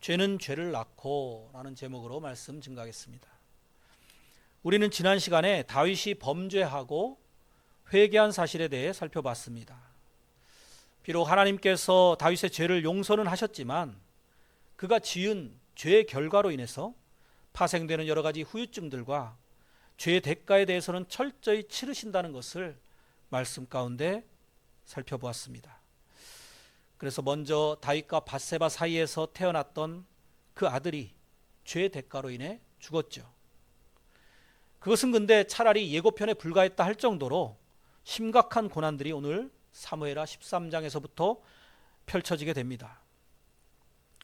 죄는 죄를 낳고 라는 제목으로 말씀 증가하겠습니다. 우리는 지난 시간에 다윗이 범죄하고 회개한 사실에 대해 살펴봤습니다. 비록 하나님께서 다윗의 죄를 용서는 하셨지만 그가 지은 죄의 결과로 인해서 파생되는 여러 가지 후유증들과 죄의 대가에 대해서는 철저히 치르신다는 것을 말씀 가운데 살펴보았습니다. 그래서 먼저 다윗과 밧세바 사이에서 태어났던 그 아들이 죄의 대가로 인해 죽었죠. 그것은 근데 차라리 예고편에 불과했다 할 정도로 심각한 고난들이 오늘 사무엘하 13장에서부터 펼쳐지게 됩니다.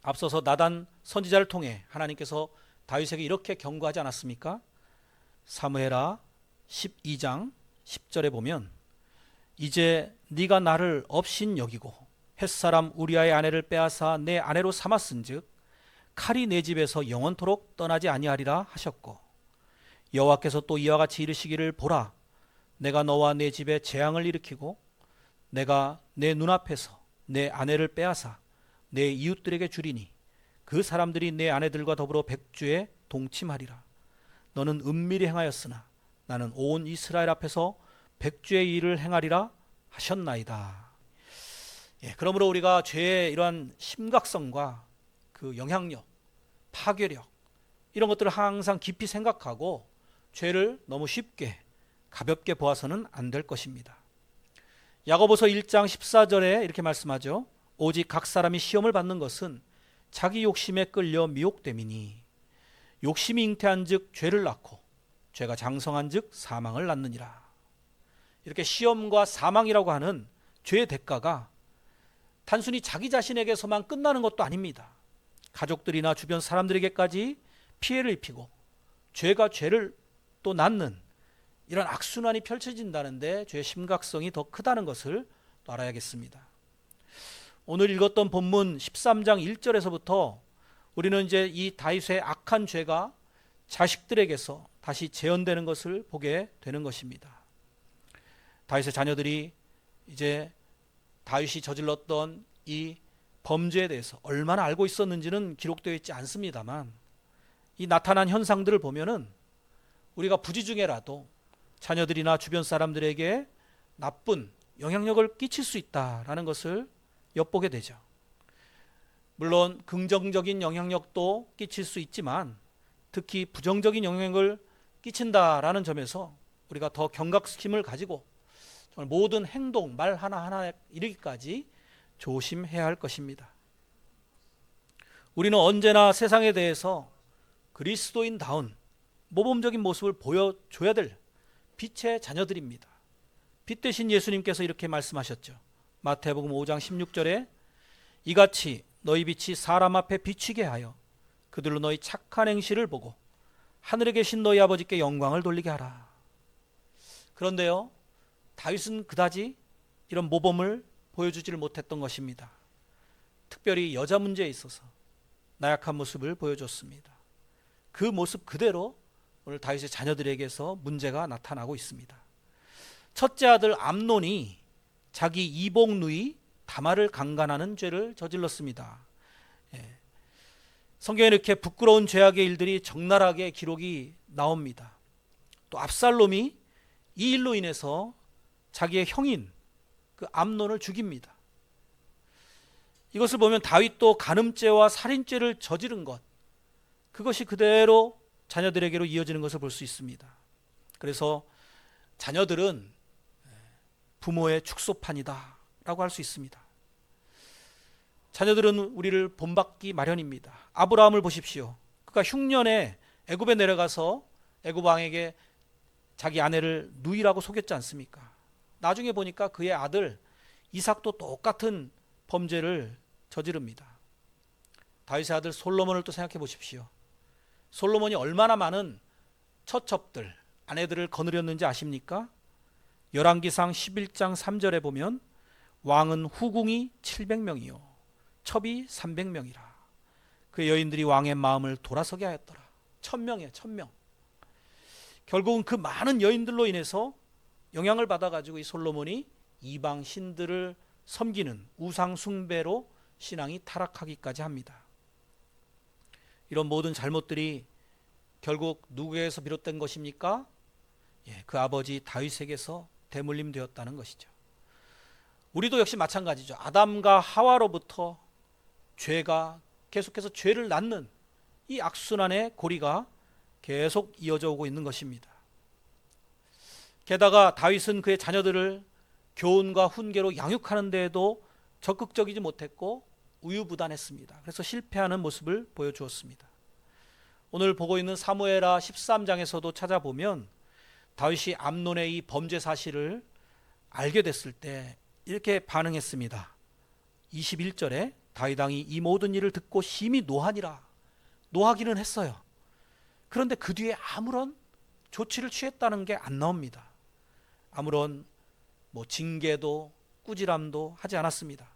앞서서 나단 선지자를 통해 하나님께서 다윗에게 이렇게 경고하지 않았습니까? 사무엘하 12장 10절에 보면 이제 네가 나를 업신 여기고 햇사람 우리아의 아내를 빼앗아 내 아내로 삼았은즉 칼이 내 집에서 영원토록 떠나지 아니하리라 하셨고 여호와께서 또 이와 같이 이르시기를 보라 내가 너와 내 집에 재앙을 일으키고 내가 내 눈앞에서 내 아내를 빼앗아 내 이웃들에게 주리니 그 사람들이 내 아내들과 더불어 백주에 동침하리라. 너는 은밀히 행하였으나 나는 온 이스라엘 앞에서 백주의 일을 행하리라 하셨나이다. 그러므로 우리가 죄의 이러한 심각성과 그 영향력, 파괴력 이런 것들을 항상 깊이 생각하고 죄를 너무 쉽게 가볍게 보아서는 안 될 것입니다. 야고보서 1장 14절에 이렇게 말씀하죠. 오직 각 사람이 시험을 받는 것은 자기 욕심에 끌려 미혹됨이니 욕심이 잉태한 즉 죄를 낳고 죄가 장성한 즉 사망을 낳느니라. 이렇게 시험과 사망이라고 하는 죄의 대가가 단순히 자기 자신에게서만 끝나는 것도 아닙니다. 가족들이나 주변 사람들에게까지 피해를 입히고 죄가 죄를 또 낳는 이런 악순환이 펼쳐진다는데 죄의 심각성이 더 크다는 것을 또 알아야겠습니다. 오늘 읽었던 본문 13장 1절에서부터 우리는 이제 이 다윗의 악한 죄가 자식들에게서 다시 재현되는 것을 보게 되는 것입니다. 다윗의 자녀들이 이제 다윗이 저질렀던 이 범죄에 대해서 얼마나 알고 있었는지는 기록되어 있지 않습니다만 이 나타난 현상들을 보면은 우리가 부지 중에라도 자녀들이나 주변 사람들에게 나쁜 영향력을 끼칠 수 있다라는 것을 엿보게 되죠. 물론 긍정적인 영향력도 끼칠 수 있지만 특히 부정적인 영향을 끼친다라는 점에서 우리가 더 경각심을 가지고 정말 모든 행동, 말 하나하나에 이르기까지 조심해야 할 것입니다. 우리는 언제나 세상에 대해서 그리스도인다운 모범적인 모습을 보여줘야 될 빛의 자녀들입니다. 빛 대신 예수님께서 이렇게 말씀하셨죠. 마태복음 5장 16절에 이같이 너희 빛이 사람 앞에 비치게 하여 그들로 너희 착한 행실을 보고 하늘에 계신 너희 아버지께 영광을 돌리게 하라. 그런데요, 다윗은 그다지 이런 모범을 보여주지를 못했던 것입니다. 특별히 여자 문제에 있어서 나약한 모습을 보여줬습니다. 그 모습 그대로 오늘 다윗의 자녀들에게서 문제가 나타나고 있습니다. 첫째 아들 암논이 자기 이복 누이 다말을 강간하는 죄를 저질렀습니다. 성경에 이렇게 부끄러운 죄악의 일들이 적나라하게 기록이 나옵니다. 또 압살롬이 이 일로 인해서 자기의 형인 그 암논을 죽입니다. 이것을 보면 다윗도 간음죄와 살인죄를 저지른 것, 그것이 그대로 자녀들에게로 이어지는 것을 볼 수 있습니다. 그래서 자녀들은 부모의 축소판이다 라고 할 수 있습니다. 자녀들은 우리를 본받기 마련입니다. 아브라함을 보십시오. 그가 흉년에 애굽에 내려가서 애굽 왕에게 자기 아내를 누이라고 속였지 않습니까? 나중에 보니까 그의 아들 이삭도 똑같은 범죄를 저지릅니다. 다윗의 아들 솔로몬을 또 생각해 보십시오. 솔로몬이 얼마나 많은 처첩들, 아내들을 거느렸는지 아십니까? 열왕기상 11장 3절에 보면 왕은 후궁이 700명이요 첩이 300명이라. 그 여인들이 왕의 마음을 돌아서게 하였더라. 1000명이에요. 1000명. 결국은 그 많은 여인들로 인해서 영향을 받아가지고 이 솔로몬이 이방 신들을 섬기는 우상 숭배로 신앙이 타락하기까지 합니다. 이런 모든 잘못들이 결국 누구에게서 비롯된 것입니까? 그 아버지 다윗에게서 대물림되었다는 것이죠. 우리도 역시 마찬가지죠. 아담과 하와로부터 죄가 계속해서 죄를 낳는 이 악순환의 고리가 계속 이어져 오고 있는 것입니다. 게다가 다윗은 그의 자녀들을 교훈과 훈계로 양육하는 데에도 적극적이지 못했고 우유부단했습니다. 그래서 실패하는 모습을 보여주었습니다. 오늘 보고 있는 사무엘하 13장에서도 찾아보면 다윗이 암논의 이 범죄 사실을 알게 됐을 때 이렇게 반응했습니다. 21절에 다윗 왕이 이 모든 일을 듣고 심히 노하니라. 노하기는 했어요. 그런데 그 뒤에 아무런 조치를 취했다는 게 안 나옵니다. 아무런 징계도 꾸지람도 하지 않았습니다.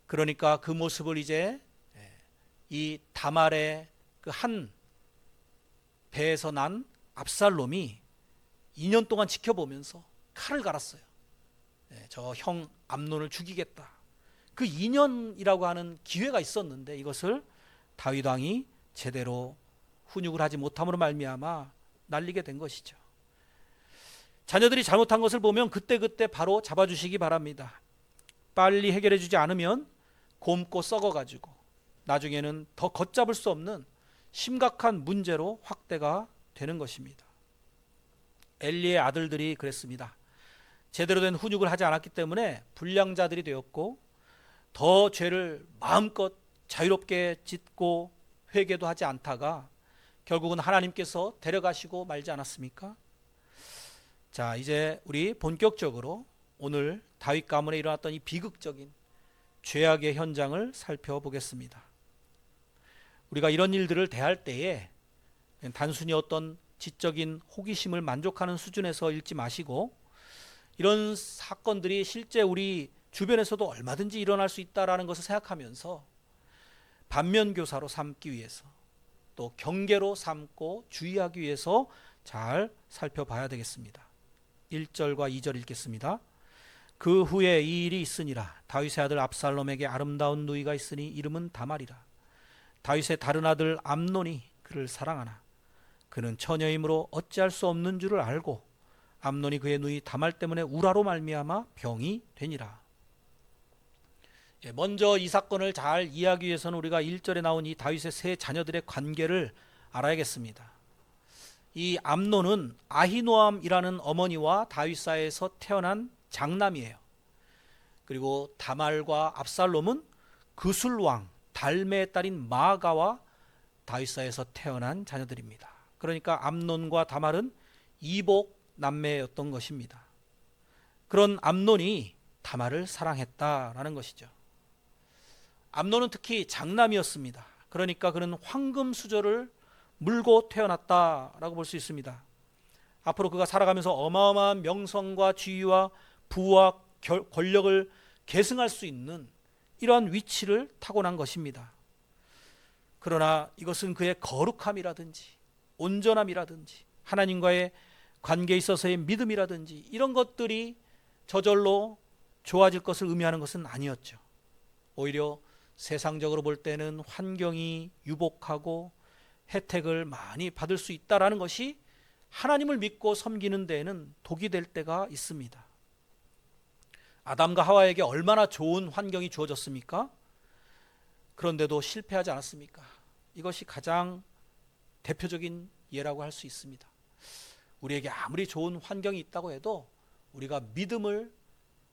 그러니까 그 모습을 이제 이 다말의 그 한 배에서 난 압살롬이 2년 동안 지켜보면서 칼을 갈았어요. 저 형 암논을 죽이겠다. 그 2년이라고 하는 기회가 있었는데 이것을 다윗 왕이 제대로 훈육을 하지 못함으로 말미암아 날리게 된 것이죠. 자녀들이 잘못한 것을 보면 그때그때 바로 잡아주시기 바랍니다. 빨리 해결해 주지 않으면 곪고 썩어가지고 나중에는 더 걷잡을 수 없는 심각한 문제로 확대가 되는 것입니다. 엘리의 아들들이 그랬습니다. 제대로 된 훈육을 하지 않았기 때문에 불량자들이 되었고 더 죄를 마음껏 자유롭게 짓고 회개도 하지 않다가 결국은 하나님께서 데려가시고 말지 않았습니까? 자, 이제 우리 본격적으로 오늘 다윗 가문에 일어났던 이 비극적인 죄악의 현장을 살펴보겠습니다. 우리가 이런 일들을 대할 때에 단순히 어떤 지적인 호기심을 만족하는 수준에서 읽지 마시고 이런 사건들이 실제 우리 주변에서도 얼마든지 일어날 수 있다는 것을 생각하면서 반면교사로 삼기 위해서 또 경계로 삼고 주의하기 위해서 잘 살펴봐야 되겠습니다. 1절과 2절 읽겠습니다. 그 후에 이 일이 있으니라. 다윗의 아들 압살롬에게 아름다운 누이가 있으니 이름은 다말이라. 다윗의 다른 아들 암논이 그를 사랑하나 그는 처녀이므로 어찌할 수 없는 줄을 알고 암논이 그의 누이 다말 때문에 우라로 말미암아 병이 되니라. 먼저 이 사건을 잘 이해하기 위해서는 우리가 1절에 나온 이 다윗의 세 자녀들의 관계를 알아야겠습니다. 이 암논은 아히노암이라는 어머니와 다윗 사이에서 태어난 장남이에요. 그리고 다말과 압살롬은 그술왕 달메의 딸인 마아가와 다윗 사이에서 태어난 자녀들입니다. 그러니까 암논과 다말은 이복 남매였던 것입니다. 그런 암논이 다말을 사랑했다라는 것이죠. 암논은 특히 장남이었습니다. 그러니까 그는 황금 수저를 물고 태어났다라고 볼 수 있습니다. 앞으로 그가 살아가면서 어마어마한 명성과 지위와 부와 권력을 계승할 수 있는 이러한 위치를 타고난 것입니다. 그러나 이것은 그의 거룩함이라든지 온전함이라든지 하나님과의 관계에 있어서의 믿음이라든지 이런 것들이 저절로 좋아질 것을 의미하는 것은 아니었죠. 오히려 세상적으로 볼 때는 환경이 유복하고 혜택을 많이 받을 수 있다라는 것이 하나님을 믿고 섬기는 데에는 독이 될 때가 있습니다. 아담과 하와에게 얼마나 좋은 환경이 주어졌습니까? 그런데도 실패하지 않았습니까? 이것이 가장 대표적인 예라고 할 수 있습니다. 우리에게 아무리 좋은 환경이 있다고 해도 우리가 믿음을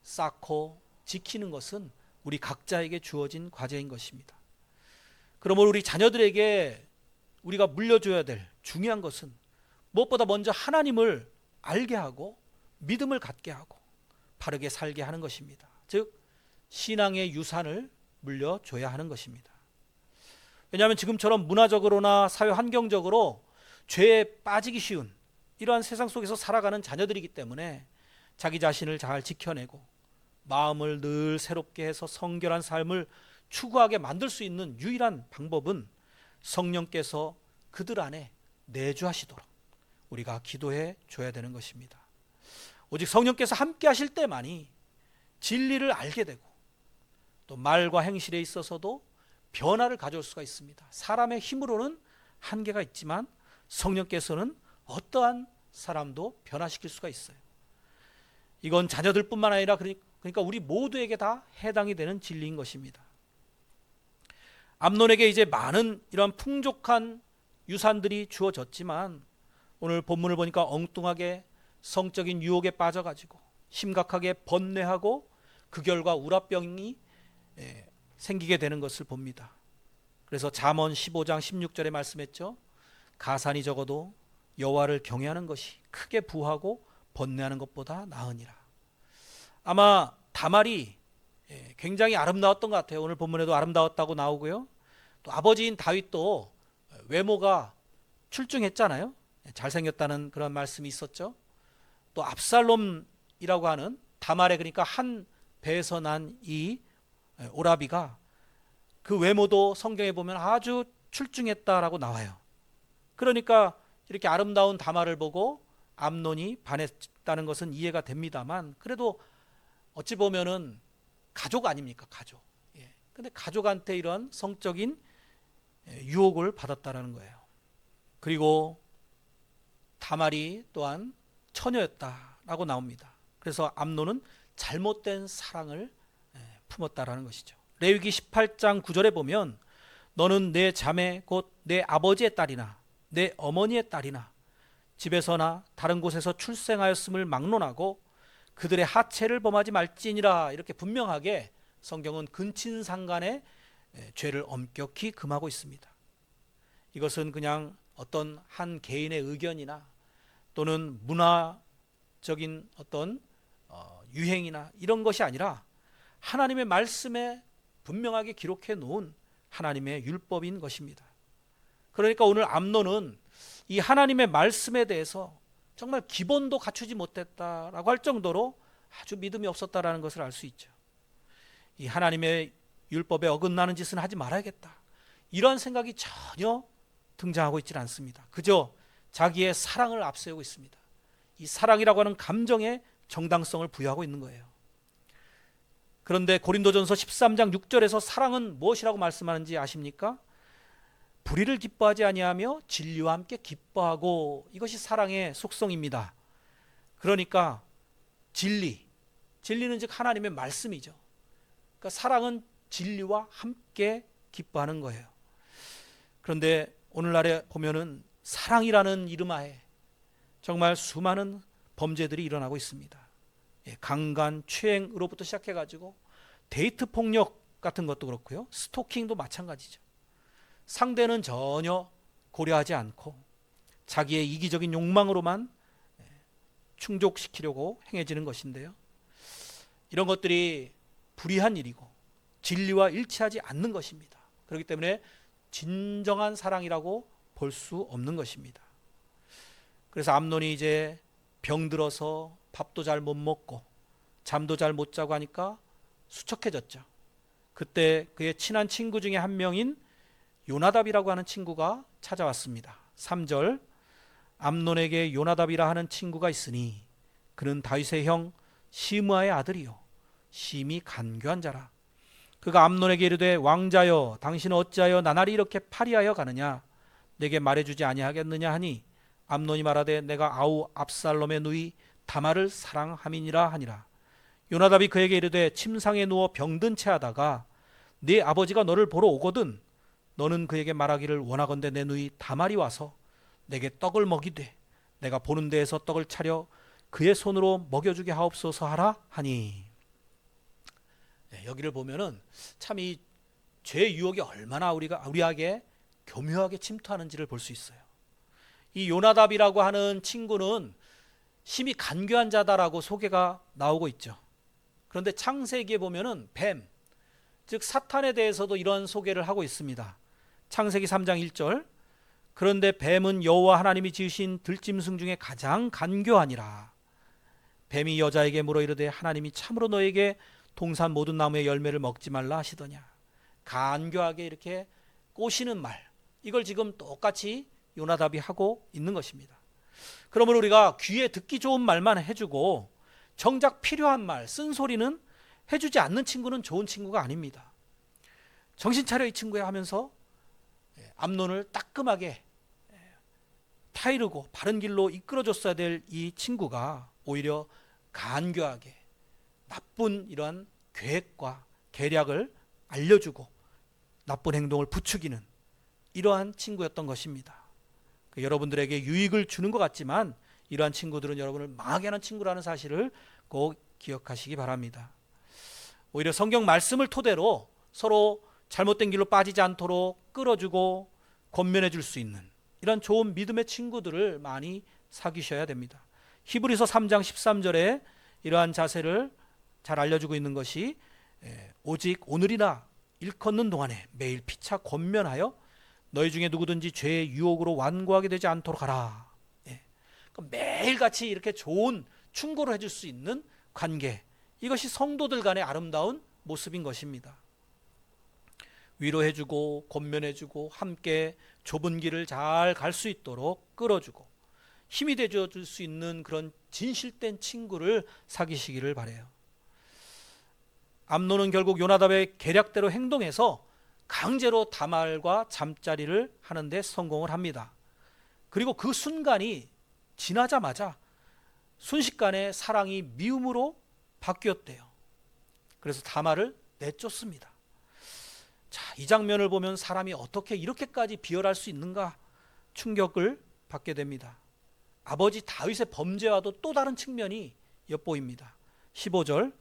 쌓고 지키는 것은 우리 각자에게 주어진 과제인 것입니다. 그러므로 우리 자녀들에게 우리가 물려줘야 될 중요한 것은 무엇보다 먼저 하나님을 알게 하고 믿음을 갖게 하고 바르게 살게 하는 것입니다. 즉 신앙의 유산을 물려줘야 하는 것입니다. 왜냐하면 지금처럼 문화적으로나 사회 환경적으로 죄에 빠지기 쉬운 이러한 세상 속에서 살아가는 자녀들이기 때문에 자기 자신을 잘 지켜내고 마음을 늘 새롭게 해서 성결한 삶을 추구하게 만들 수 있는 유일한 방법은 성령께서 그들 안에 내주하시도록 우리가 기도해 줘야 되는 것입니다. 오직 성령께서 함께 하실 때만이 진리를 알게 되고 또 말과 행실에 있어서도 변화를 가져올 수가 있습니다. 사람의 힘으로는 한계가 있지만 성령께서는 어떠한 사람도 변화시킬 수가 있어요. 이건 자녀들뿐만 아니라 그러니까 우리 모두에게 다 해당이 되는 진리인 것입니다. 암논에게 이제 많은 이런 풍족한 유산들이 주어졌지만 오늘 본문을 보니까 엉뚱하게 성적인 유혹에 빠져가지고 심각하게 번뇌하고 그 결과 우라병이 생기게 되는 것을 봅니다. 그래서 잠언 15장 16절에 말씀했죠. 가산이 적어도 여호와를 경외하는 것이 크게 부하고 번뇌하는 것보다 나으니라. 아마 다말이 굉장히 아름다웠던 것 같아요. 오늘 본문에도 아름다웠다고 나오고요. 또 아버지인 다윗도 외모가 출중했잖아요. 잘생겼다는 그런 말씀이 있었죠. 또 압살롬이라고 하는 다말의 그러니까 한 배에서 난 이 오라비가 그 외모도 성경에 보면 아주 출중했다라고 나와요. 그러니까 이렇게 아름다운 다말을 보고 암논이 반했다는 것은 이해가 됩니다만 그래도 어찌 보면은 가족 아닙니까? 가족. 근데 가족한테 이런 성적인 유혹을 받았다라는 거예요. 그리고 다말이 또한 처녀였다라고 나옵니다. 그래서 암논은 잘못된 사랑을 품었다라는 것이죠. 레위기 18장 9절에 보면 너는 내 자매 곧 내 아버지의 딸이나 내 어머니의 딸이나 집에서나 다른 곳에서 출생하였음을 막론하고 그들의 하체를 범하지 말지니라. 이렇게 분명하게 성경은 근친상간의 죄를 엄격히 금하고 있습니다. 이것은 그냥 어떤 한 개인의 의견이나 또는 문화적인 어떤 유행이나 이런 것이 아니라 하나님의 말씀에 분명하게 기록해 놓은 하나님의 율법인 것입니다. 그러니까 오늘 암논은 이 하나님의 말씀에 대해서 정말 기본도 갖추지 못했다라고 할 정도로 아주 믿음이 없었다라는 것을 알 수 있죠. 이 하나님의 율법에 어긋나는 짓은 하지 말아야겠다, 이런 생각이 전혀 등장하고 있지 않습니다. 그저 자기의 사랑을 앞세우고 있습니다. 이 사랑이라고 하는 감정에 정당성을 부여하고 있는 거예요. 그런데 고린도전서 13장 6절에서 사랑은 무엇이라고 말씀하는지 아십니까? 불의를 기뻐하지 아니하며 진리와 함께 기뻐하고, 이것이 사랑의 속성입니다. 그러니까 진리는 즉 하나님의 말씀이죠. 그러니까 사랑은 진리와 함께 기뻐하는 거예요. 그런데 오늘날에 보면은 사랑이라는 이름하에 정말 수많은 범죄들이 일어나고 있습니다. 강간, 추행으로부터 시작해가지고 데이트 폭력 같은 것도 그렇고요. 스토킹도 마찬가지죠. 상대는 전혀 고려하지 않고 자기의 이기적인 욕망으로만 충족시키려고 행해지는 것인데요. 이런 것들이 불의한 일이고 진리와 일치하지 않는 것입니다. 그렇기 때문에 진정한 사랑이라고 볼 수 없는 것입니다. 그래서 암논이 이제 병들어서 밥도 잘 못 먹고 잠도 잘 못 자고 하니까 수척해졌죠. 그때 그의 친한 친구 중에 한 명인 요나답이라고 하는 친구가 찾아왔습니다. 3절, 암논에게 요나답이라 하는 친구가 있으니 그는 다윗의 형 시므아의 아들이요 심히 간교한 자라. 그가 암논에게 이르되 왕자여 당신은 어찌하여 나날이 이렇게 파리하여 가느냐, 내게 말해주지 아니하겠느냐 하니 암논이 말하되 내가 아우 압살롬의 누이 다말을 사랑함이니라 하니라. 요나답이 그에게 이르되 침상에 누워 병든 채 하다가 네 아버지가 너를 보러 오거든 너는 그에게 말하기를 원하건대 내 누이 다말이 와서 내게 떡을 먹이되 내가 보는 데에서 떡을 차려 그의 손으로 먹여주게 하옵소서 하라 하니. 여기를 보면은 참 이 죄의 유혹이 얼마나 우리에게 교묘하게 침투하는지를 볼 수 있어요. 이 요나답이라고 하는 친구는 심히 간교한 자다라고 소개가 나오고 있죠. 그런데 창세기에 보면은 뱀, 즉 사탄에 대해서도 이런 소개를 하고 있습니다. 창세기 3장 1절, 그런데 뱀은 여호와 하나님이 지으신 들짐승 중에 가장 간교하니라. 뱀이 여자에게 물어 이르되 하나님이 참으로 너에게 동산 모든 나무의 열매를 먹지 말라 하시더냐. 간교하게 이렇게 꼬시는 말, 이걸 지금 똑같이 요나답이 하고 있는 것입니다. 그러면 우리가 귀에 듣기 좋은 말만 해주고 정작 필요한 말, 쓴소리는 해주지 않는 친구는 좋은 친구가 아닙니다. 정신 차려 이 친구야 하면서 암논을 따끔하게 타이르고 바른 길로 이끌어줬어야 될 이 친구가 오히려 간교하게 나쁜 이러한 계획과 계략을 알려주고 나쁜 행동을 부추기는 이러한 친구였던 것입니다. 여러분들에게 유익을 주는 것 같지만 이러한 친구들은 여러분을 망하게 하는 친구라는 사실을 꼭 기억하시기 바랍니다. 오히려 성경 말씀을 토대로 서로 잘못된 길로 빠지지 않도록 끌어주고 권면해 줄 수 있는 이런 좋은 믿음의 친구들을 많이 사귀셔야 됩니다. 히브리서 3장 13절에 이러한 자세를 잘 알려주고 있는 것이 오직 오늘이나 일컫는 동안에 매일 피차 권면하여 너희 중에 누구든지 죄의 유혹으로 완고하게 되지 않도록 하라. 매일같이 이렇게 좋은 충고를 해줄 수 있는 관계, 이것이 성도들 간의 아름다운 모습인 것입니다. 위로해주고 권면해주고 함께 좁은 길을 잘 갈 수 있도록 끌어주고 힘이 되어줄 수 있는 그런 진실된 친구를 사귀시기를 바라요. 암논은 결국 요나답의 계략대로 행동해서 강제로 다말과 잠자리를 하는데 성공을 합니다. 그리고 그 순간이 지나자마자 순식간에 사랑이 미움으로 바뀌었대요. 그래서 다말을 내쫓습니다. 자, 이 장면을 보면 사람이 어떻게 이렇게까지 비열할 수 있는가 충격을 받게 됩니다. 아버지 다윗의 범죄와도 또 다른 측면이 엿보입니다. 15절,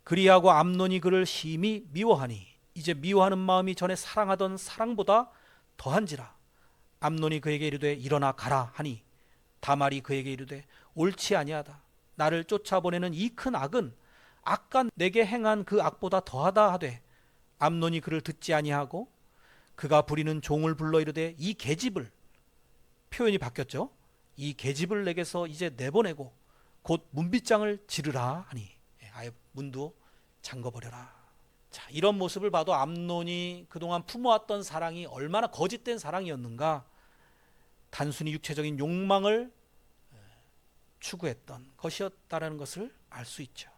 그리하고 암논이 그를 심히 미워하니 이제 미워하는 마음이 전에 사랑하던 사랑보다 더한지라. 암논이 그에게 이르되 일어나 가라 하니 다말이 그에게 이르되 옳지 아니하다. 나를 쫓아보내는 이 큰 악은 아까 내게 행한 그 악보다 더하다 하되 암논이 그를 듣지 아니하고 그가 부리는 종을 불러 이르되 이 계집을, 표현이 바뀌었죠. 이 계집을 내게서 이제 내보내고 곧 문빗장을 지르라 하니 아예 문도 잠궈버려라. 자, 이런 모습을 봐도 암논이 그동안 품어왔던 사랑이 얼마나 거짓된 사랑이었는가, 단순히 육체적인 욕망을 추구했던 것이었다는 것을 알 수 있죠.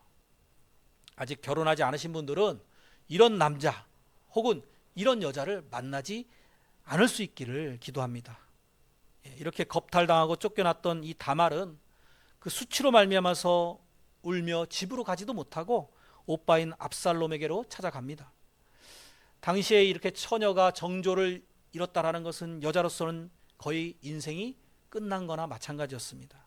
아직 결혼하지 않으신 분들은 이런 남자 혹은 이런 여자를 만나지 않을 수 있기를 기도합니다. 이렇게 겁탈당하고 쫓겨났던 이 다말은 그 수치로 말미암아서 울며 집으로 가지도 못하고 오빠인 압살롬에게로 찾아갑니다. 당시에 이렇게 처녀가 정조를 잃었다라는 것은 여자로서는 거의 인생이 끝난 거나 마찬가지였습니다.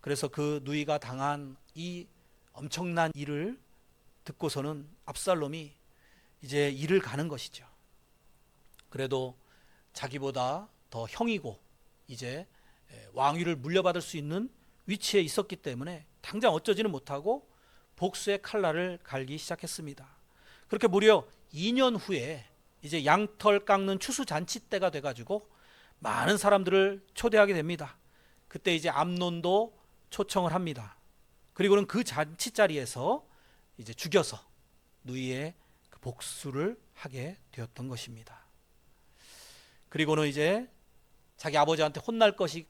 그래서 그 누이가 당한 이 엄청난 일을 듣고서는 압살롬이 이제 일을 가는 것이죠. 그래도 자기보다 더 형이고 이제 왕위를 물려받을 수 있는 위치에 있었기 때문에 당장 어쩌지는 못하고 복수의 칼날을 갈기 시작했습니다. 그렇게 무려 2년 후에 이제 양털 깎는 추수잔치 때가 돼가지고 많은 사람들을 초대하게 됩니다. 그때 이제 암논도 초청을 합니다. 그리고는 그 잔치 자리에서 이제 죽여서 누이의 그 복수를 하게 되었던 것입니다. 그리고는 이제 자기 아버지한테 혼날 것이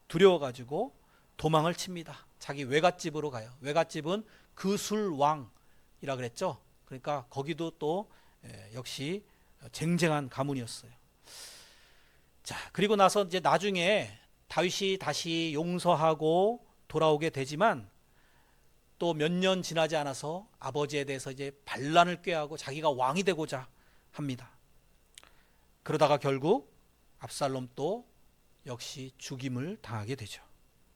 두려워가지고 도망을 칩니다. 자기 외갓집으로 가요. 외갓집은 그술왕이라 그랬죠. 그러니까 거기도 또 역시 쟁쟁한 가문이었어요. 자, 그리고 나서 이제 나중에 다윗이 다시 용서하고 돌아오게 되지만 또 몇 년 지나지 않아서 아버지에 대해서 이제 반란을 꾀하고 자기가 왕이 되고자 합니다. 그러다가 결국 압살롬도 역시 죽임을 당하게 되죠.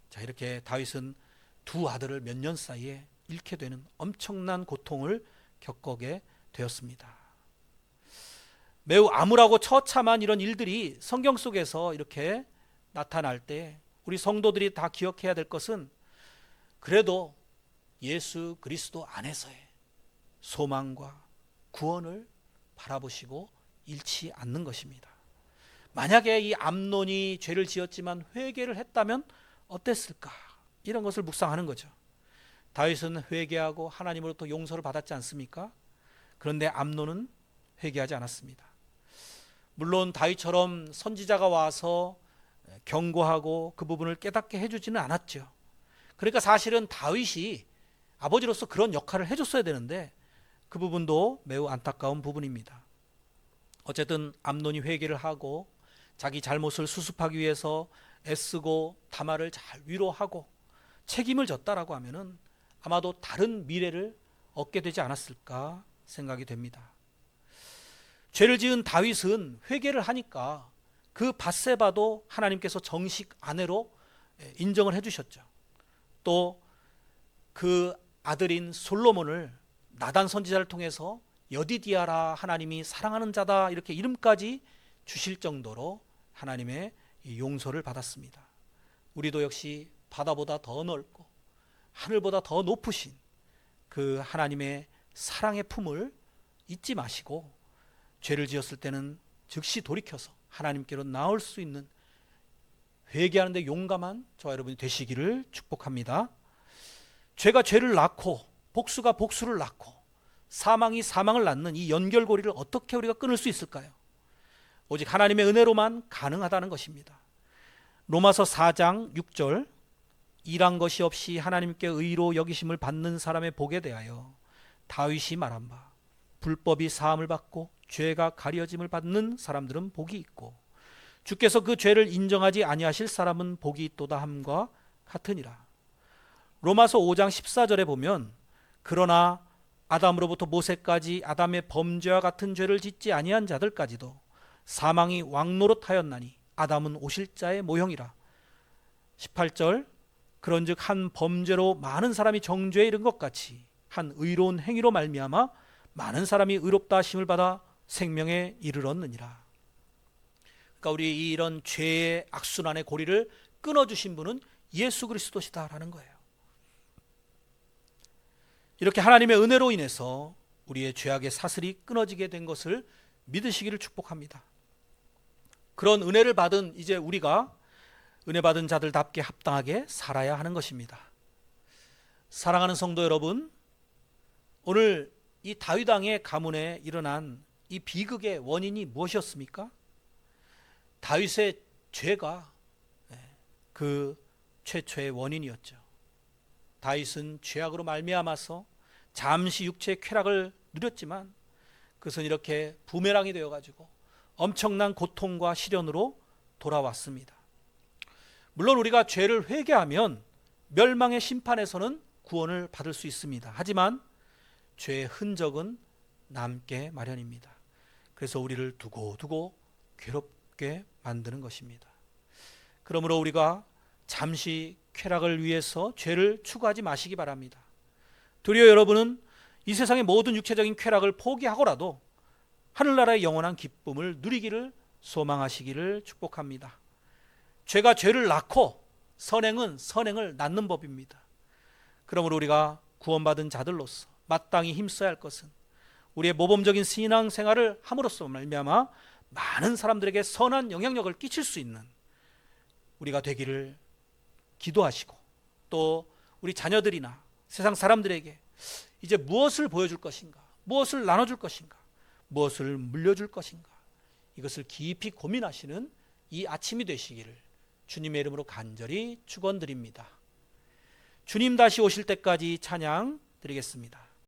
자, 이렇게 다윗은 두 아들을 몇 년 사이에 잃게 되는 엄청난 고통을 겪게 되었습니다. 매우 암울하고 처참한 이런 일들이 성경 속에서 이렇게 나타날 때 우리 성도들이 다 기억해야 될 것은 그래도 예수 그리스도 안에서의 소망과 구원을 바라보시고 잃지 않는 것입니다. 만약에 이 암논이 죄를 지었지만 회개를 했다면 어땠을까? 이런 것을 묵상하는 거죠. 다윗은 회개하고 하나님으로부터 용서를 받았지 않습니까? 그런데 암논은 회개하지 않았습니다. 물론 다윗처럼 선지자가 와서 경고하고 그 부분을 깨닫게 해주지는 않았죠. 그러니까 사실은 다윗이 아버지로서 그런 역할을 해줬어야 되는데 그 부분도 매우 안타까운 부분입니다. 어쨌든 암논이 회개를 하고 자기 잘못을 수습하기 위해서 애쓰고 다말을 잘 위로하고 책임을 졌다라고 하면은 아마도 다른 미래를 얻게 되지 않았을까 생각이 됩니다. 죄를 지은 다윗은 회개를 하니까 그 밧세바도 하나님께서 정식 아내로 인정을 해주셨죠. 또 그 아들인 솔로몬을 나단 선지자를 통해서 여디디아라, 하나님이 사랑하는 자다, 이렇게 이름까지 주실 정도로 하나님의 용서를 받았습니다. 우리도 역시 바다보다 더 넓고 하늘보다 더 높으신 그 하나님의 사랑의 품을 잊지 마시고 죄를 지었을 때는 즉시 돌이켜서 하나님께로 나올 수 있는 회개하는 데 용감한 저와 여러분이 되시기를 축복합니다. 죄가 죄를 낳고 복수가 복수를 낳고 사망이 사망을 낳는 이 연결고리를 어떻게 우리가 끊을 수 있을까요? 오직 하나님의 은혜로만 가능하다는 것입니다. 로마서 4장 6절, 일한 것이 없이 하나님께 의로 여기심을 받는 사람의 복에 대하여 다윗이 말한 바, 불법이 사함을 받고 죄가 가려짐을 받는 사람들은 복이 있고 주께서 그 죄를 인정하지 아니하실 사람은 복이 있도다 함과 같으니라. 로마서 5장 14절에 보면, 그러나 아담으로부터 모세까지 아담의 범죄와 같은 죄를 짓지 아니한 자들까지도 사망이 왕노릇하였나니 아담은 오실자의 모형이라. 18절, 그런즉 한 범죄로 많은 사람이 정죄에 이른 것 같이 한 의로운 행위로 말미암아 많은 사람이 의롭다 하심을 받아 생명에 이르렀느니라. 그러니까 우리 이런 죄의 악순환의 고리를 끊어주신 분은 예수 그리스도시다라는 거예요. 이렇게 하나님의 은혜로 인해서 우리의 죄악의 사슬이 끊어지게 된 것을 믿으시기를 축복합니다. 그런 은혜를 받은 이제 우리가 은혜 받은 자들답게 합당하게 살아야 하는 것입니다. 사랑하는 성도 여러분, 오늘 이 다윗 왕의 가문에 일어난 이 비극의 원인이 무엇이었습니까? 다윗의 죄가 그 최초의 원인이었죠. 다윗은 죄악으로 말미암아서 잠시 육체의 쾌락을 누렸지만 그것은 이렇게 부메랑이 되어가지고 엄청난 고통과 시련으로 돌아왔습니다. 물론 우리가 죄를 회개하면 멸망의 심판에서는 구원을 받을 수 있습니다. 하지만 죄의 흔적은 남게 마련입니다. 그래서 우리를 두고두고 괴롭게 만드는 것입니다. 그러므로 우리가 잠시 쾌락을 위해서 죄를 추구하지 마시기 바랍니다. 도리어 여러분은 이 세상의 모든 육체적인 쾌락을 포기하고라도 하늘나라의 영원한 기쁨을 누리기를 소망하시기를 축복합니다. 죄가 죄를 낳고 선행은 선행을 낳는 법입니다. 그러므로 우리가 구원받은 자들로서 마땅히 힘써야 할 것은 우리의 모범적인 신앙생활을 함으로써 말미암아 많은 사람들에게 선한 영향력을 끼칠 수 있는 우리가 되기를 기도하시고, 또 우리 자녀들이나 세상 사람들에게 이제 무엇을 보여줄 것인가, 무엇을 나눠줄 것인가, 무엇을 물려줄 것인가, 이것을 깊이 고민하시는 이 아침이 되시기를 주님의 이름으로 간절히 축원드립니다. 주님 다시 오실 때까지 찬양 드리겠습니다.